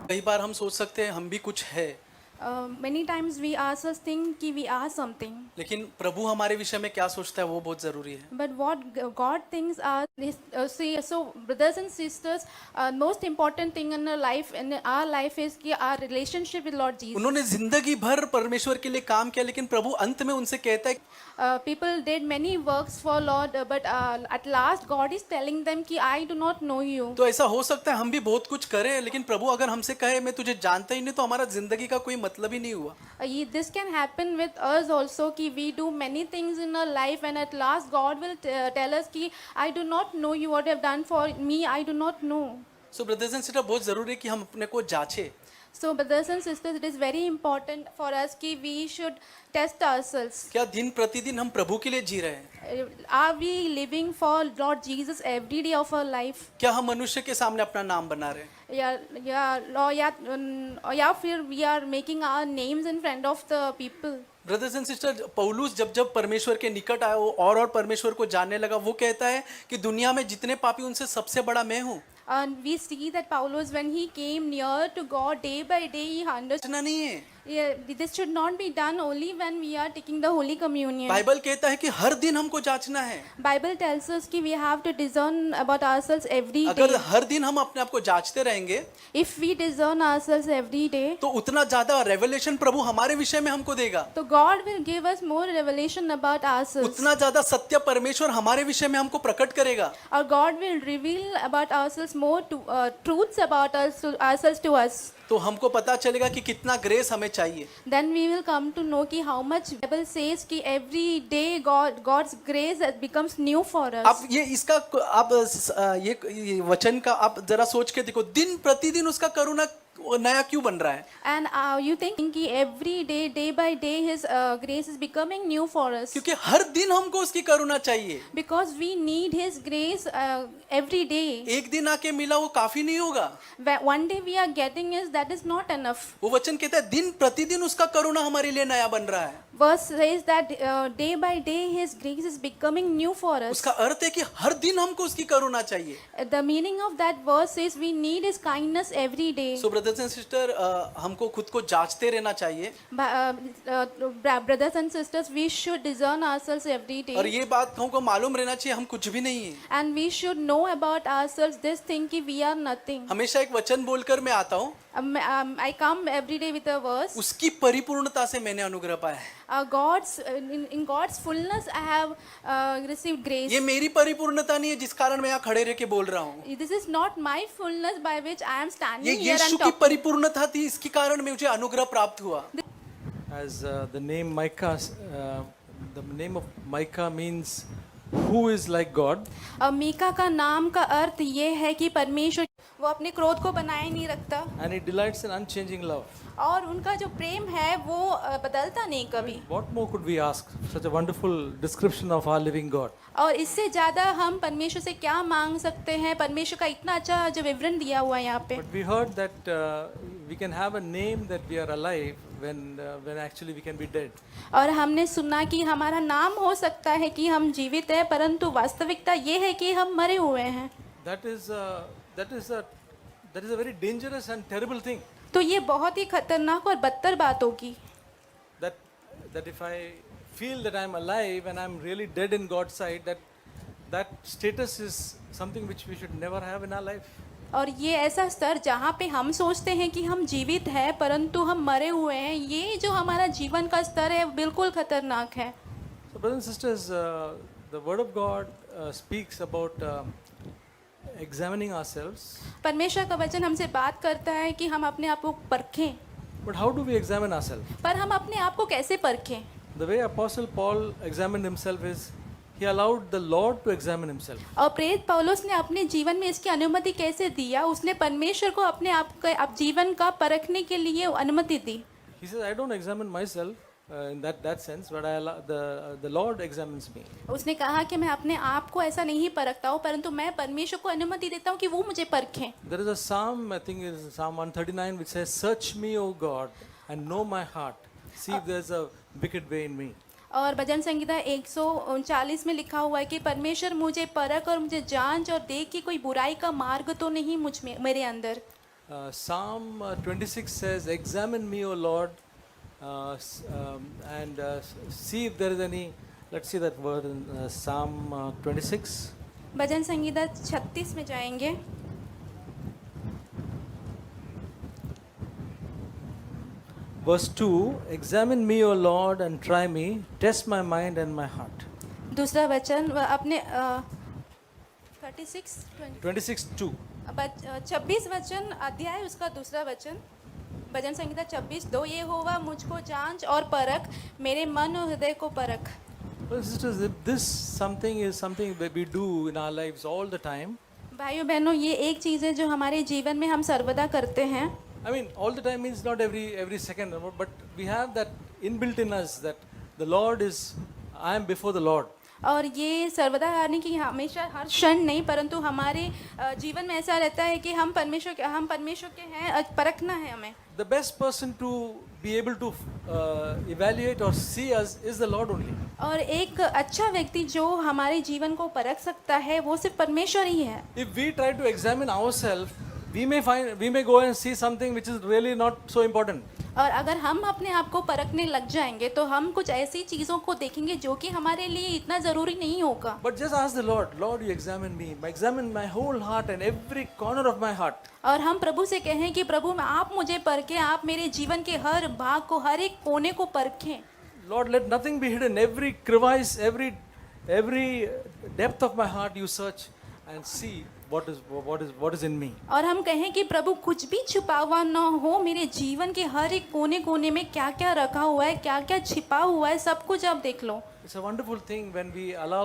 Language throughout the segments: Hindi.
कई बार हम सोच सकते हैं हम भी कुछ है, Many times we ask us think कि we are something, लेकिन प्रभु हमारे विषय में क्या सोचता है वो बहुत जरूरी है। but what God thinks are see. So brothers and sisters, most important thing in our life is कि our relationship with Lord Jesus. उन्होंने जिंदगी भर परमेश्वर के लिए काम किया, लेकिन प्रभु अंत में उनसे कहता है, People did many works for Lord, but at last God is telling them कि I do not know you. तो ऐसा हो सकता है हम भी बहुत कुछ करें, लेकिन प्रभु अगर हमसे कहे मैं तुझे जानता ही नहीं, तो हमारा जिंदगी का कोई मतलब ही नहीं हुआ। This can happen with us also कि we do many things in our life and at last God will tell us कि I do not know you, what you have done for me I do not know. So brothers and sister, बहुत जरूरी है कि हम अपने को जांचे। So brothers and sisters, it is very important for us कि we should test ourselves. क्या दिन प्रतिदिन हम प्रभु के लिए जी रहे हैं? Are we living for Lord Jesus every day of our life? क्या हम मनुष्य के सामने अपना नाम बना रहे हैं? या फिर we are making our names in front of the people? Brothers and sister, पौलुस जब जब परमेश्वर के निकट आया, वो और परमेश्वर को जानने लगा। वो कहता है कि दुनिया में जितने पापी उनसे सबसे बड़ा मैं हूँ। And we see that Paulus, when he came near to God day by day, he understood. इतना नहीं है, This should not be done only when we are taking the Holy Communion. Bible कहता है कि हर दिन हमको जांचना है। Bible tells us कि we have to discern about ourselves every अगर day. हर दिन हम अपने आप को जांचते रहेंगे, If we discern ourselves every day, तो उतना ज्यादा रेवलेशन प्रभु हमारे विषय में हमको देगा, तो God will give us more revelation about ourselves. उतना ज्यादा सत्य परमेश्वर हमारे विषय में हमको प्रकट करेगा। Or God will reveal about ourselves more truths about ourselves to us. तो हमको पता चलेगा कि कितना ग्रेस हमें चाहिए। Then we will come to know कि how much Bible says कि every day God's grace becomes new for us. अब ये इसका आप ये वचन का आप जरा सोच के देखो, दिन प्रतिदिन उसका करुणा नया क्यों बन रहा है? And you think कि every day, day by day, His grace is becoming new for us. क्योंकि हर दिन हमको उसकी करुणा चाहिए। Because we need His grace every day. एक दिन आके मिला वो काफी नहीं होगा। One day we are getting is that is not enough. वो वचन कहता है दिन प्रतिदिन उसका करुणा हमारे लिए नया बन रहा है। Verse says that day by day His grace is becoming new for us. उसका अर्थ है कि हर दिन हमको उसकी करुणा चाहिए। The meaning of that verse is we need His kindness every day. So brothers and sister, हमको खुद को जांचते रहना चाहिए। Brothers and sisters, we should discern ourselves every day. और ये बात हमको मालूम रहना चाहिए हम कुछ भी नहीं है। And we should know about ourselves this thing कि we are nothing. हमेशा एक वचन बोलकर मैं आता हूँ, I come every day with a verse. उसकी परिपूर्णता से मैंने अनुग्रह पाया है। In God's fullness I have received grace. ये मेरी परिपूर्णता नहीं है जिस कारण मैं यहाँ खड़े रह के बोल रहा हूँ। This is not my fullness by which I am ये standing here यीशु and की talking. परिपूर्णता थी, इसके कारण मुझे अनुग्रह प्राप्त हुआ। As the name Micah, the name of Micah means who is like God. Mika का नाम का अर्थ ये है कि परमेश्वर वो अपने क्रोध को बनाए नहीं रखता And he delights in unchanging love. और उनका जो प्रेम है वो बदलता नहीं कभी। What more could we ask? Such a wonderful description of our living God. और इससे ज़्यादा हम परमेश्वर से क्या मांग सकते हैं? परमेश्वर का इतना अच्छा जो विवरण दिया हुआ है यहाँ पे। But we heard that we can have a name that we are alive when actually we can be dead. और हमने सुना कि हमारा नाम हो सकता है कि हम जीवित हैं, परंतु वास्तविकता ये है कि हम मरे हुए हैं। That is a very dangerous and terrible thing. तो ये बहुत ही खतरनाक और बदतर बात होगी। That if I feel that I'm alive and I'm really dead in God's sight, that status is something which we should never have in our life. और ये ऐसा स्तर जहाँ पे हम सोचते हैं कि हम जीवित हैं परंतु हम मरे हुए हैं, ये जो हमारा जीवन का स्तर है बिल्कुल खतरनाक है। So brothers and sisters, the word of God speaks about examining ourselves. परमेश्वर का वचन हमसे बात करता है कि हम अपने आप को परखें। But how do we examine ourselves? पर हम अपने आप को कैसे परखें? The way Apostle Paul examined himself is he allowed the Lord to examine himself. और प्रेरित पौलुस ने अपने जीवन में इसकी अनुमति कैसे दिया? उसने परमेश्वर को अपने आप जीवन का परखने के लिए अनुमति दी। He says, I don't examine myself in that sense, but I allow the Lord examines me. उसने कहा कि मैं अपने आप को ऐसा नहीं परखता हूँ, परंतु मैं परमेश्वर को अनुमति देता हूँ कि वो मुझे परखें। There is a psalm, I think it is Psalm 139, which says, Search me, O God, and know my heart. See if there is a wicked way in me. और भजन संगीता 139 में लिखा हुआ है कि परमेश्वर मुझे परख और मुझे जांच और देख कि कोई बुराई का मार्ग तो नहीं मुझ में मेरे अंदर। Psalm 26 says, "Examine me, O Lord, and see if there is any." Let's see that word in Psalm 26. भजन संगीता 36 में जाएंगे। Verse 2, "Examine me, O Lord, and try me, test my mind and my heart." दूसरा वचन अपने 36 26:2. 26 वचन अध्याय उसका दूसरा वचन, भजन संगीता 26:2, ये होवा मुझको जांच और परख, मेरे मन और हृदय को परख। Well, sisters, if this something is something that we do in our lives all the time. भाइयों बहनों, ये एक चीज़ है जो हमारे जीवन में हम सर्वदा करते हैं। I mean, all the time means not every second, but we have that inbuilt in us that the Lord is, I am before the Lord. और ये सर्वदा यानी कि हमेशा हर क्षण नहीं, परंतु हमारे जीवन में ऐसा रहता है कि हम परमेश्वर के हैं, परखना है हमें। The best person to be able to evaluate or see us is the Lord only. और एक अच्छा व्यक्ति जो हमारे जीवन को परख सकता है वो सिर्फ परमेश्वर ही है। If we try to examine ourselves, we may go and see something which is really not so important. और अगर हम अपने आप को परखने लग जाएंगे तो हम कुछ ऐसी चीज़ों को देखेंगे जो कि हमारे लिए इतना ज़रूरी नहीं होगा। But just ask the Lord, Lord, you examine me, examine my whole heart and every corner of my heart. और हम प्रभु से कहें कि प्रभु आप मुझे परखें, आप मेरे जीवन के हर भाग को, हर एक कोने को परखें। Lord, let nothing be hidden. Every crevice, every depth of my heart, you search and see what is in me. और हम कहें कि प्रभु कुछ भी छुपा हुआ न हो, मेरे जीवन के हर एक कोने कोने में क्या क्या रखा हुआ है, क्या क्या छिपा हुआ है, सब कुछ आप देख लो। It's a wonderful thing when we allow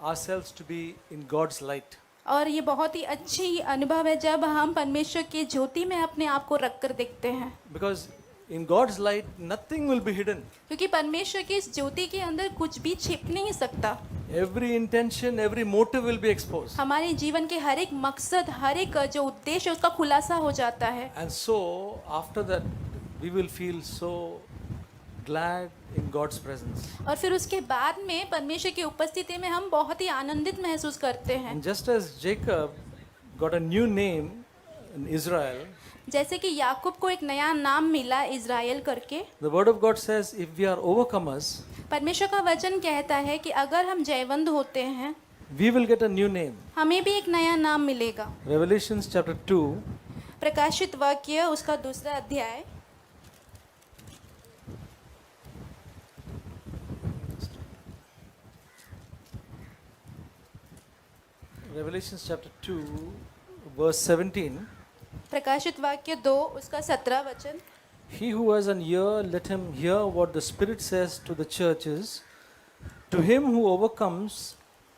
ourselves to be in God's light. और ये बहुत ही अच्छी अनुभव है जब हम परमेश्वर की ज्योति में अपने आप को रख कर देखते हैं। Because in God's light, nothing will be hidden. क्योंकि परमेश्वर की इस ज्योति के अंदर कुछ भी छिप नहीं सकता। Every intention, every motive will be exposed. हमारे जीवन के हर एक मकसद, हर एक जो उद्देश्य है उसका खुलासा हो जाता है। And so, after that, we will feel so glad in God's presence. और फिर उसके बाद में परमेश्वर की उपस्थिति में हम बहुत ही आनंदित महसूस करते हैं। And just as Jacob got a new name in Israel, जैसे कि याकूब को एक नया नाम मिला इज़राइल करके, the word of God says, if we are overcomers, परमेश्वर का वचन कहता है कि अगर हम जयवंत होते हैं we will get a new name. हमें भी एक नया नाम मिलेगा। Revelations chapter 2, प्रकाशित वाक्य उसका दूसरा अध्याय, Revelations chapter 2, verse 17. प्रकाशित वाक्य 2 उसका 17 वचन। He who has an ear, let him hear what the Spirit says to the churches. To him who overcomes,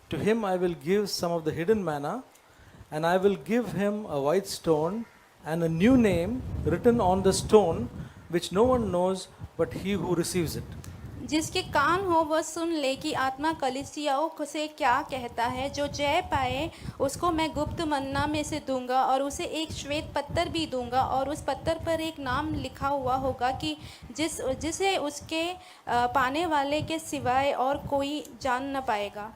to him I will give some of the hidden manna, and I will give him a white stone and a new name written on the stone, which no one knows but he who receives it. जिसके कान हो वह सुन ले कि आत्मा कलीसियाओं से क्या कहता है। जो जय पाए उसको मैं गुप्त मन्ना में से दूंगा और उसे एक श्वेत पत्थर भी दूंगा, और उस पत्थर पर एक नाम लिखा हुआ होगा कि जिसे उसके पाने वाले के सिवाय और कोई जान न पाएगा।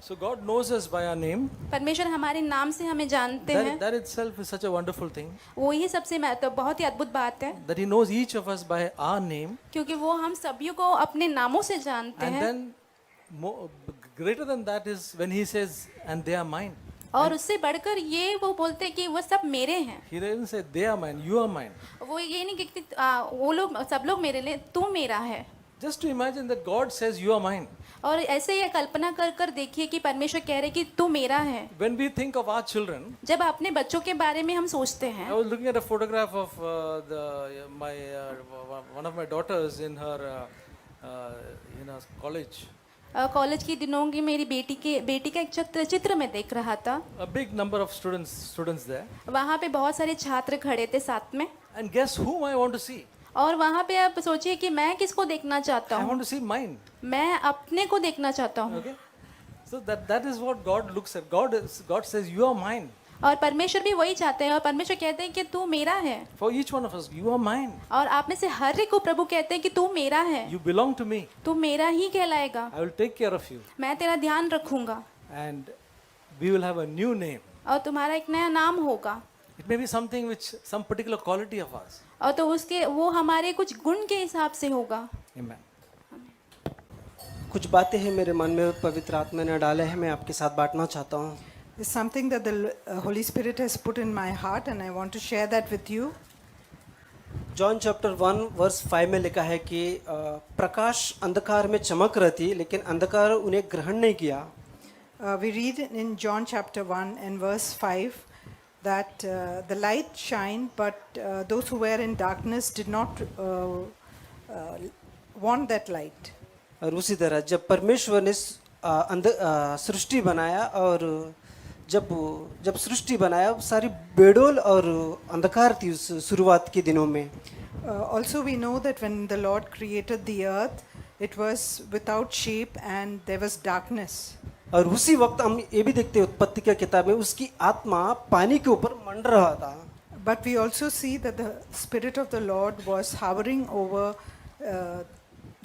So God knows us by our name. परमेश्वर हमारे नाम से हमें जानते हैं। That itself is such a wonderful thing. वो ही सबसे बहुत ही अद्भुत बात है। That He knows each of us by our name. क्योंकि वो हम सभी को अपने नामों से जानते हैं। And then greater than that is when He says, "And they are mine." और उससे बढ़कर ये वो बोलते हैं कि वो सब मेरे हैं। He doesn't say they are mine, you are mine. वो ये नहीं कहते वो लोग सब लोग मेरे लिए, तू मेरा है। Just to imagine that God says you are mine. और ऐसे ये कल्पना कर कर देखिए कि परमेश्वर कह रहे कि तू मेरा है। When we think of our children, जब अपने बच्चों के बारे में हम सोचते हैं, I was looking at a photograph of one of my daughters in her college. College के दिनों की मेरी बेटी का एक चित्र में देख रहा था। A big number of students there. वहाँ पे बहुत सारे छात्र खड़े थे साथ में। And guess whom I want to see? और वहाँ पे आप सोचिए कि मैं किसको देखना चाहता I हूँ। want to see mine. मैं अपने को देखना चाहता हूँ। Okay. So that is what God looks at. God says you are mine. और परमेश्वर भी वही चाहते हैं, और परमेश्वर कहते हैं कि तू मेरा है। For each one of us, you are mine. और आप में से हर एक को प्रभु कहते हैं कि तू मेरा है, You belong to me. तू मेरा ही कहलाएगा, I will take care of you. मैं तेरा ध्यान रखूंगा, And we will have a new name. और तुम्हारा एक नया नाम होगा। It may be something which, some particular quality of ours. और तो उसके वो हमारे कुछ गुण के हिसाब से होगा। Amen. कुछ बातें हैं मेरे मन में पवित्र आत्मा ने डाले हैं, मैं आपके साथ बांटना चाहता हूँ। It's something that the Holy Spirit has put in my heart, and I want to share that with you. John chapter 1 verse 5 में लिखा है कि प्रकाश अंधकार में चमक रही थी, लेकिन अंधकार उन्हें ग्रहण नहीं किया। We read in John chapter 1 and verse 5 that the light shined, but those who were in darkness did not want that light. और उसी तरह जब परमेश्वर ने सृष्टि बनाया, और जब सृष्टि बनाया सारी बेडोल और अंधकार थी उस शुरुआत के दिनों में। Also we know that when the Lord created the earth, it was without shape and there was darkness. और उसी वक्त हम ये भी देखते हैं उत्पत्ति की किताब में उसकी आत्मा पानी के ऊपर मंड रहा था। But we also see that the Spirit of the Lord was hovering over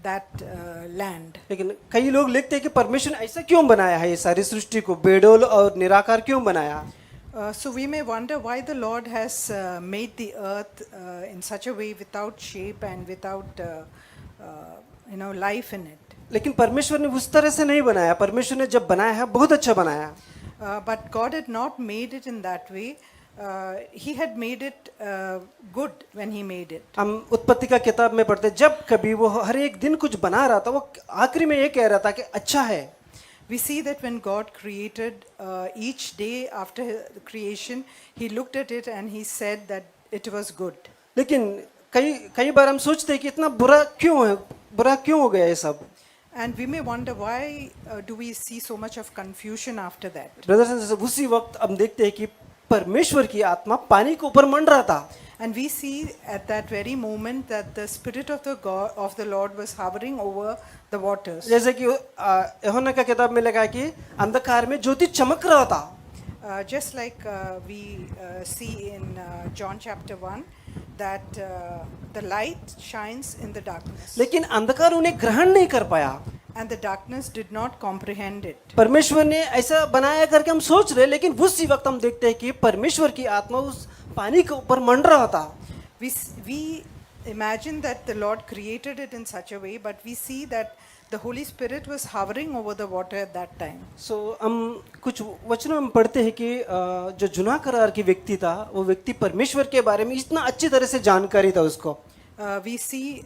that land. लेकिन कई लोग लिखते हैं कि परमेश्वर ने ऐसा क्यों बनाया है, ये सारी सृष्टि को बेडोल और निराकार क्यों बनाया। So we may wonder why the Lord has made the earth in such a way without shape and without life in it. लेकिन परमेश्वर ने उस तरह से नहीं बनाया। परमेश्वर ने जब बनाया है बहुत अच्छा बनाया। But God had not made it in that way. He had made it good when he made it. हम उत्पत्ति का किताब में पढ़ते, जब कभी वो हर एक दिन कुछ बना रहा था, वो आखिरी में ये कह रहा था कि अच्छा है। We see that when God created each day after creation, he looked at it and he said that it was good. लेकिन कई बार हम सोचते हैं कि इतना बुरा क्यों हो गया ये सब। And we may wonder why do we see so much of confusion after that. Brothers and sisters, उसी वक्त हम देखते हैं कि परमेश्वर की आत्मा पानी के ऊपर मंड रहा था। And we see at that very moment that the Spirit of the Lord was hovering over the waters. जैसे कि यूहन्ना का किताब में लिखा है कि अंधकार में ज्योति चमक रहा था। Just like we see in John chapter 1 that the light shines in the darkness. लेकिन अंधकार उन्हें ग्रहण नहीं कर पाया। And the darkness did not comprehend it. परमेश्वर ने ऐसा बनाया करके हम सोच रहे, लेकिन उसी वक्त हम देखते हैं कि परमेश्वर की आत्मा उस पानी के ऊपर मंड रहा था। We imagine that the Lord created it in such a way, but we see that the Holy Spirit was hovering over the water at that time. So हम कुछ वचनों में पढ़ते हैं कि जो जुना करार की व्यक्ति था, वो व्यक्ति परमेश्वर के बारे में इतना अच्छी तरह से जानकारी था उसको। We see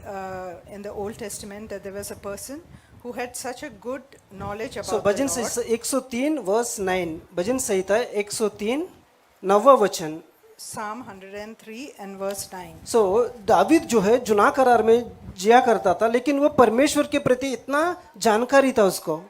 in the Old Testament that there was a person who had such a good knowledge about So the भजन Lord. 103 वर्स 9, भजन संहिता 103 9वां वचन। Psalm 103 and verse 9. So David जो है जुना करार में जिया करता था, लेकिन वो परमेश्वर के प्रति इतना जानकारी था उसको।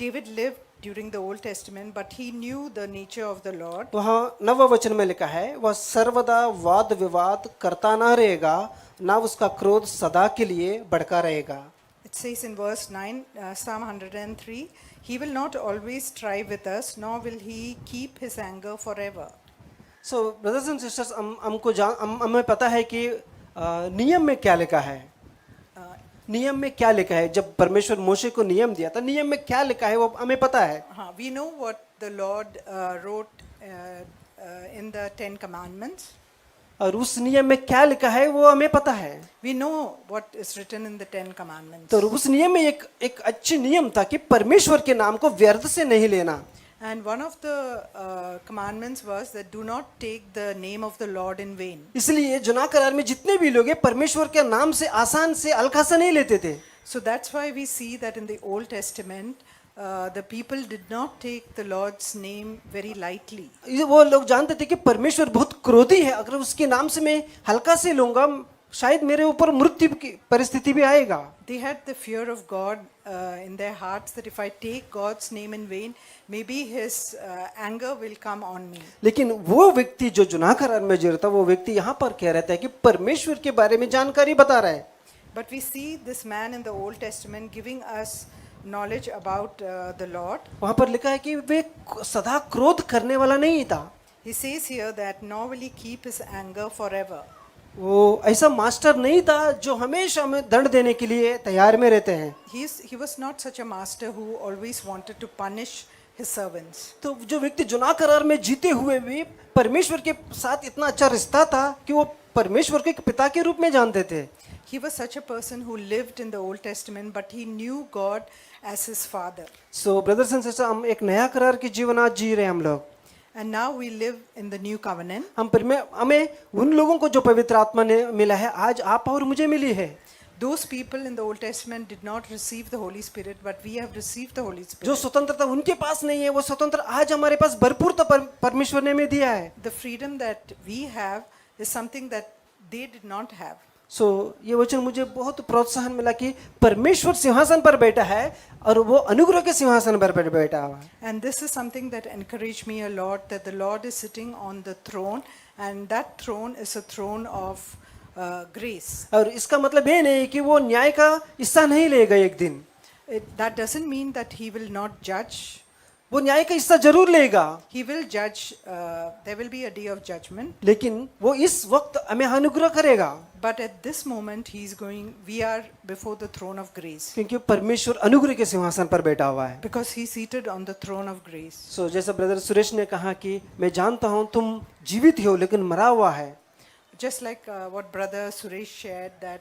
David lived during the Old Testament, but he knew the nature of the Lord. वहाँ 9वां वचन में लिखा है, वह सर्वदा वाद विवाद करता ना रहेगा, ना उसका क्रोध सदा के लिए भड़का रहेगा। It says in verse 9, Psalm 103, he will not always strive with us, nor will he keep his anger forever. So brothers and sisters, हमें पता है कि नियम में क्या लिखा है। नियम में क्या लिखा है, जब परमेश्वर मोशे को नियम दिया था, नियम में क्या लिखा है वो हमें पता है। We know what the Lord wrote in the 10 Commandments. और उस नियम में क्या लिखा है वो हमें पता है। We know what is written in the 10 Commandments. तो उस नियम में एक अच्छी नियम था कि परमेश्वर के नाम को व्यर्थ से नहीं लेना। And one of the commandments was that do not take the name of the Lord in vain. इसलिए जुना करार में जितने भी लोग हैं परमेश्वर के नाम से आसान से हल्का सा नहीं लेते थे। So that's why we see that in the Old Testament, the people did not take the Lord's name very lightly. वो लोग जानते थे कि परमेश्वर बहुत क्रोधी है, अगर उसके नाम से मैं हल्का से लूंगा शायद मेरे ऊपर मृत्यु की परिस्थिति भी आएगा। They had the fear of God in their hearts that if I take God's name in vain, maybe His anger will come on me. लेकिन वो व्यक्ति जो जुना करार में जी रहा था, वो व्यक्ति यहाँ पर कह रहा था कि परमेश्वर के बारे में जानकारी बता रहा है। But we see this man in the Old Testament giving us knowledge about the Lord. वहाँ पर लिखा है कि वे सदा क्रोध करने वाला नहीं था। He says here that nor will he keep his anger forever. वो ऐसा मास्टर नहीं था जो हमेशा हमें दंड देने के लिए तैयार में रहते हैं। He was not such a master who always wanted to punish his servants. तो जो व्यक्ति जुना करार में जीते हुए भी परमेश्वर के साथ इतना अच्छा रिश्ता था कि वो परमेश्वर को एक पिता के रूप में जानते थे. He was such a person who lived in the Old Testament, but he knew God as his father. So brothers and sister, हम एक नया करार की जीवन आज जी रहे हैं हम लोग. And now we live in the new covenant. हमें उन लोगों को जो पवित्र आत्मा ने मिला है आज आप और मुझे मिली है. Those people in the Old Testament did not receive the Holy Spirit, but we have received the Holy जो Spirit. स्वतंत्रता उनके पास नहीं है वो स्वतंत्र आज हमारे पास भरपूरता परमेश्वर ने हमें दिया है. The freedom that we have is something that they did not have. सो ये वचन मुझे बहुत प्रोत्साहन मिला कि परमेश्वर सिंहासन पर बैठा है और वो अनुग्रह के सिंहासन पर बैठा हुआ है. And this is something that encouraged me a lot, that the Lord is sitting on the throne, and that throne is a throne of grace. और इसका मतलब ये नहीं कि वो न्याय का हिस्सा नहीं लेगा एक दिन. That doesn't mean that he will not judge. वो न्याय का हिस्सा जरूर लेगा, He will judge. There will be a day of judgment. लेकिन वो इस वक्त हमें अनुग्रह करेगा But at this moment, we are before the throne of grace. क्योंकि परमेश्वर अनुग्रह के सिंहासन पर बैठा हुआ है. Because he's seated on the throne of grace. सो जैसा ब्रदर सुरेश ने कहा कि मैं जानता हूँ तुम जीवित हो लेकिन मरा हुआ है. Just like what Brother Suresh shared, that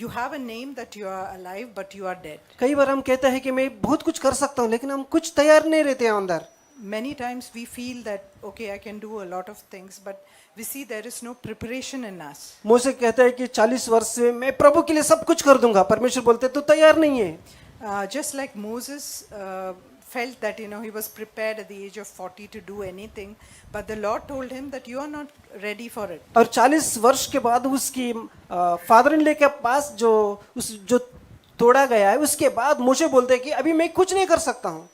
you have a name that you are alive, but you are dead. कई बार हम कहते हैं कि मैं बहुत कुछ कर सकता हूँ लेकिन हम कुछ तैयार नहीं रहते हैं अंदर. Many times we feel that, okay, I can do a lot of things, but we see there is no preparation in us. मूसे कहता है कि 40 वर्ष में मैं प्रभु के लिए सब कुछ कर दूंगा. परमेश्वर बोलते तू तैयार नहीं है. Just like Moses felt that he was prepared at the age of 40 to do anything, but the Lord told him that you are not ready for it. और 40 वर्ष के बाद उसकी फादर इन लॉ के पास जो तोड़ा गया है उसके बाद मूसे बोलते हैं कि अभी मैं कुछ नहीं कर सकता हूँ.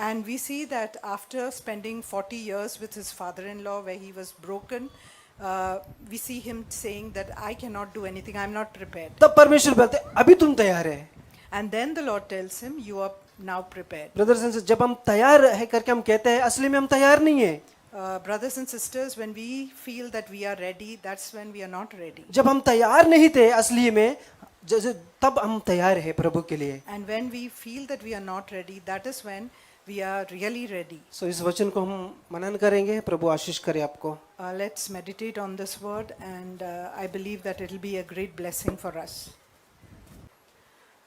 And we see that after spending 40 years with his father-in-law where he was broken, we see him saying that I cannot do anything, I am not prepared. तब परमेश्वर बोलते अभी तुम तैयार है. And then the Lord tells him, you are now prepared. Brothers and sisters, जब हम तैयार है करके हम कहते हैं असली में हम तैयार नहीं है. Brothers and sisters, when we feel that we are ready, that's when we are not ready. जब हम तैयार नहीं थे असली में तब हम तैयार है प्रभु के लिए. And when we feel that we are not ready, that is when we are really ready. सो इस वचन को हम मनन करेंगे. प्रभु आशीष करे आपको. Let's meditate on this word, and I believe that it will be a great blessing for us.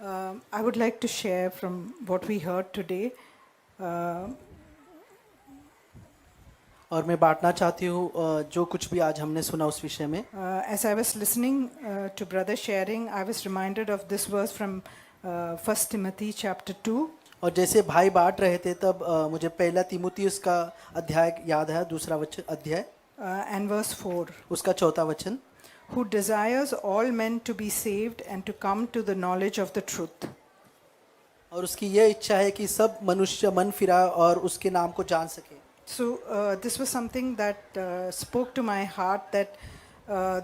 I would like to share from what we heard today. और मैं बांटना चाहती हूँ जो कुछ भी आज हमने सुना उस विषय में. As I was listening to brother sharing, I was reminded of this verse from 1 Timothy chapter 2. और जैसे भाई बांट रहे थे तब मुझे पहला तीमुथियुस का अध्याय याद है, दूसरा वचन अध्याय And verse 4. उसका चौथा वचन. Who desires all men to be saved and to come to the knowledge of the truth. और उसकी यह इच्छा है कि सब मनुष्य मन फिरा और उसके नाम को जान सके. So this was something that spoke to my heart, that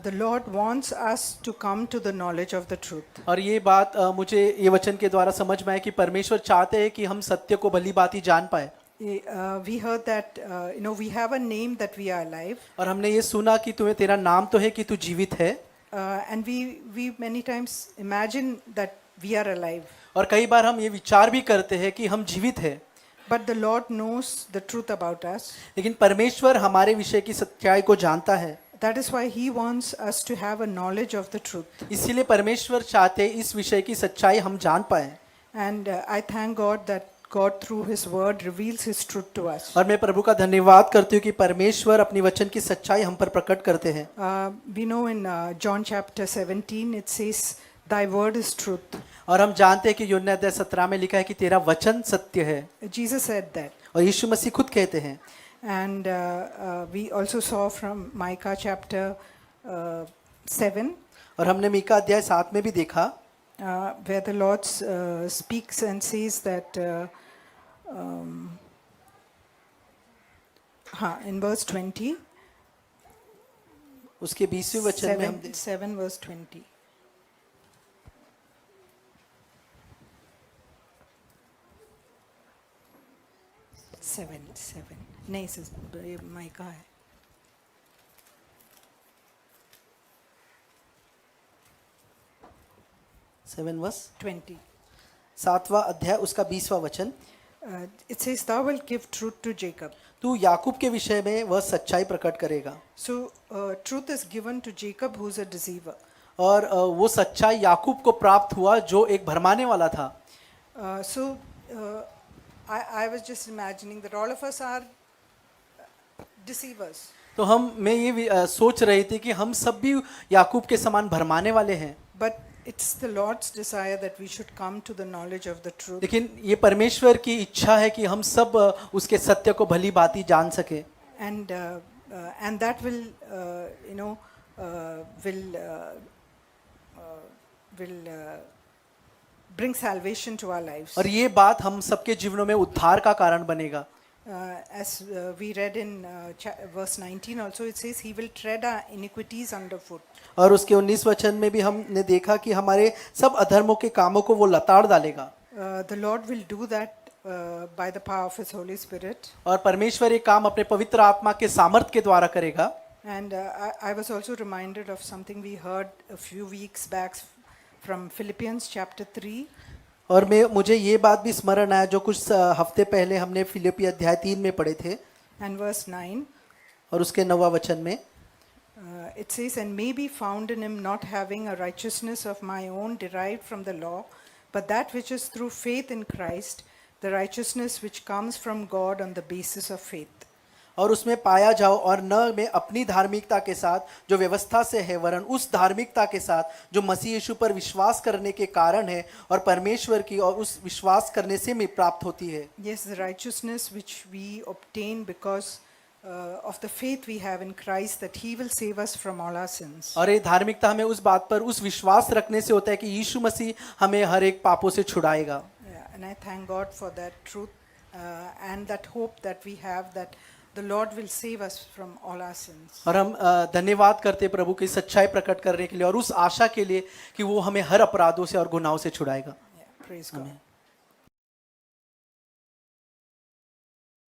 the Lord wants us to come to the knowledge of the truth. और ये बात मुझे ये वचन के द्वारा समझ में आया कि परमेश्वर चाहते हैं कि हम सत्य को भली भांति जान पाए. We heard that we have a name that we are alive. और हमने ये सुना कि तुम्हें तेरा नाम तो है कि तू जीवित है. And we many times imagine that we are alive. और कई बार हम ये विचार भी करते हैं कि हम जीवित हैं. But the Lord knows the truth about us. लेकिन परमेश्वर हमारे विषय की सच्चाई को जानता है. That is why He wants us to have a knowledge of the truth. इसीलिए परमेश्वर चाहते इस विषय की सच्चाई हम जान पाए. And I thank God that God through His word reveals His truth to us. और मैं प्रभु का धन्यवाद करती हूँ कि परमेश्वर अपनी वचन की सच्चाई हम पर प्रकट करते हैं. We know in John chapter 17 it says, "Thy word is truth." और हम जानते हैं कि यूहन्ना अध्याय 17 में लिखा है कि तेरा वचन सत्य है. Jesus said that. और यीशु मसीह खुद कहते हैं. And we also saw from Micah chapter 7, और हमने मीका अध्याय 7 में भी देखा where the Lord speaks and says that in verse 20, उसके 20वें वचन में हम 7 verse 20. सेवन नहीं सर, ये माइका है. Seven verse 20. 7वां अध्याय उसका 20वां वचन. It says, "Thou wilt give truth to Jacob." तू याकूब के विषय में वह सच्चाई प्रकट करेगा। So truth is given to Jacob, who's a deceiver. और वो सच्चाई याकूब को प्राप्त हुआ जो एक भरमाने वाला था। I was just imagining that all of us are deceivers. तो मैं ये भी, सोच रही थी कि हम सब भी याकूब के समान भरमाने वाले हैं। But it's the Lord's desire that we should come to the knowledge of the truth. लेकिन ये परमेश्वर की इच्छा है कि हम सब उसके सत्य को भली भांति जान सके। And that will, bring salvation to our lives. और ये बात हम सबके जीवनों में उद्धार का कारण बनेगा। As we read in verse 19 also, it says, "He will tread our iniquities underfoot." और उसके 19 वचन में भी हमने देखा कि हमारे सब अधर्मों के कामों को वो लताड़ डालेगा। The Lord will do that by the power of His Holy Spirit. और परमेश्वर ये काम अपने पवित्र आत्मा के सामर्थ के द्वारा करेगा। And I was also reminded of something we heard a few weeks back from Philippians chapter 3. और मुझे ये बात भी स्मरण आया जो कुछ हफ्ते पहले हमने फिलिप्पी अध्याय 3 में पढ़े थे। And verse 9. और उसके 9वां वचन में It says, "And may be found in him, not having a righteousness of my own derived from the law, but that which is through faith in Christ, the righteousness which comes from God on the basis of faith." और उसमें पाया जाओ, और न मैं अपनी धार्मिकता के साथ जो व्यवस्था से है, वरन उस धार्मिकता के साथ जो मसीह यीशु पर विश्वास करने के कारण है और परमेश्वर की और उस विश्वास करने से में प्राप्त होती है। Yes, the righteousness which we obtain because of the faith we have in Christ, that He will save us from all our sins. और ये धार्मिकता हमें उस बात पर उस विश्वास रखने से होता है कि यीशु मसीह हमें हर एक पापों से छुड़ाएगा। Yeah, and I thank God for that truth and that hope that we have, that the Lord will save us from all our sins. और हम धन्यवाद करते प्रभु की सच्चाई प्रकट करने के लिए और उस आशा के लिए कि वो हमें हर अपराधों से और गुनाहों से छुड़ाएगा। Yeah, praise God.